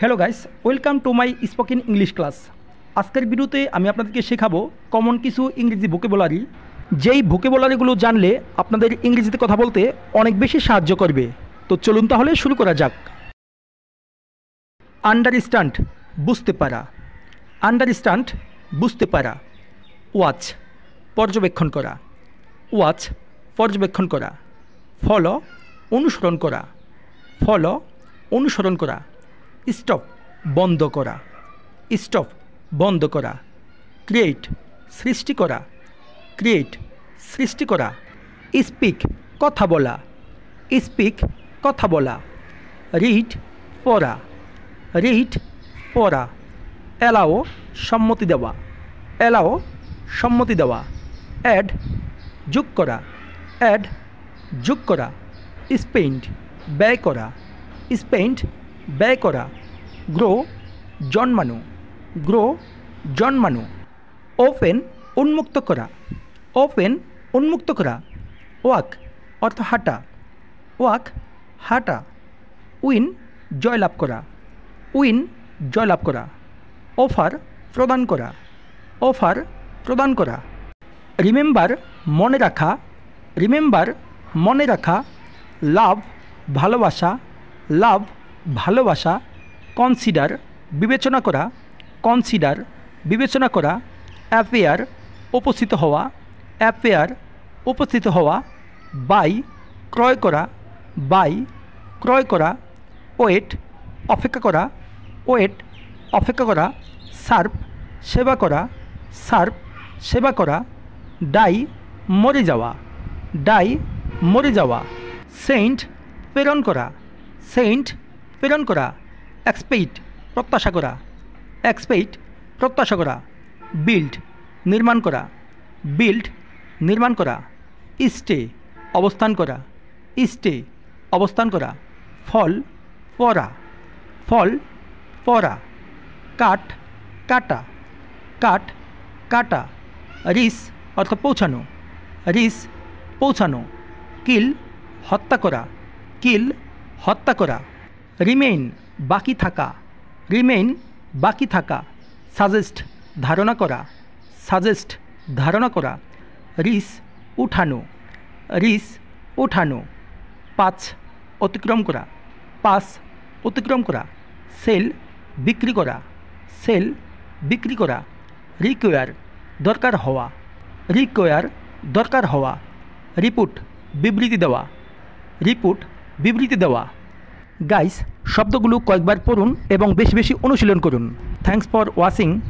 Hello guys, welcome to my spoken English class. আজকের ভিডিওতে আমি আপনাদেরকে শেখাবো কমন কিছু ইংরেজি ভোকাবুলারি, যেই ভোকাবুলারিগুলো জানলে আপনাদের ইংরেজিতে কথা বলতে অনেক বেশি সাহায্য করবে। তো চলুন তাহলে শুরু করা যাক। আন্ডারস্ট্যান্ড, বুঝতে পারা। আন্ডারস্ট্যান্ড, বুঝতে পারা। ওয়াচ, পর্যবেক্ষণ করা। ওয়াচ, পর্যবেক্ষণ করা। ফলো, অনুসরণ করা। ফলো, অনুসরণ করা। স্টপ, বন্ধ করা। স্টপ, বন্ধ করা। ক্রিয়েট, সৃষ্টি করা। ক্রিয়েট, সৃষ্টি করা। স্পিক, কথা বলা। স্পিক, কথা বলা। রিড, পড়া। রিড, পড়া। অ্যালাও, সম্মতি দেওয়া। অ্যালাও, সম্মতি দেওয়া। অ্যাড, যোগ করা। অ্যাড, যোগ করা। স্পেন্ড, ব্যয় করা। স্পেন্ড, ব্যয় করা। গ্রো, জন্মানো। গ্রো, জন্মানো। ওপেন, উন্মুক্ত করা। ওপেন, উন্মুক্ত করা। ওয়াক, অর্থ হাঁটা। ওয়াক, হাঁটা। উইন, জয়লাভ করা। উইন, জয়লাভ করা। অফার, প্রদান করা। অফার, প্রদান করা। রিমেম্বার, মনে রাখা। রিমেম্বার, মনে রাখা। লাভ, ভালোবাসা। লাভ, ভালোবাসা। কনসিডার, বিবেচনা করা। কনসিডার, বিবেচনা করা। অ্যাপেয়ার, উপস্থিত হওয়া। অ্যাপেয়ার, উপস্থিত হওয়া। বাই, ক্রয় করা। বাই, ক্রয় করা। ওয়েট, অপেক্ষা করা। ওয়েট, অপেক্ষা করা। সার্ভ, সেবা করা। সার্ভ, সেবা করা। ডাই, মরে যাওয়া। ডাই, মরে যাওয়া। সেন্ট, প্রেরণ করা। সেন্ট, প্রেরণ করা। এক্সপেক্ট, প্রত্যাশা করা। এক্সপেক্ট, প্রত্যাশা করা। বিল্ড, নির্মাণ করা। বিল্ড, নির্মাণ করা। স্টে, অবস্থান করা। স্টে, অবস্থান করা। ফল, পড়া। ফল, পড়া। কাট, কাটা। কাট, কাটা। রিস, অর্থ পৌঁছানো। রিস, পৌঁছানো। কিল, হত্যা করা। কিল, হত্যা করা। রিমেইন, বাকি থাকা। রিমেইন, বাকি থাকা। সাজেস্ট, ধারণা করা। সাজেস্ট, ধারণা করা। রিস, উঠানো। রিস, উঠানো। পাঁচ, অতিক্রম করা। পাস, অতিক্রম করা। সেল, বিক্রি করা। সেল, বিক্রি করা। রিকোয়ার, দরকার হওয়া। রিকোয়ার, দরকার হওয়া। রিপোর্ট, বিবৃতি দেওয়া। রিপোর্ট, বিবৃতি দেওয়া। গাইস, শব্দগুলো কয়েকবার পড়ুন এবং বেশি বেশি অনুশীলন করুন। Thanks for watching.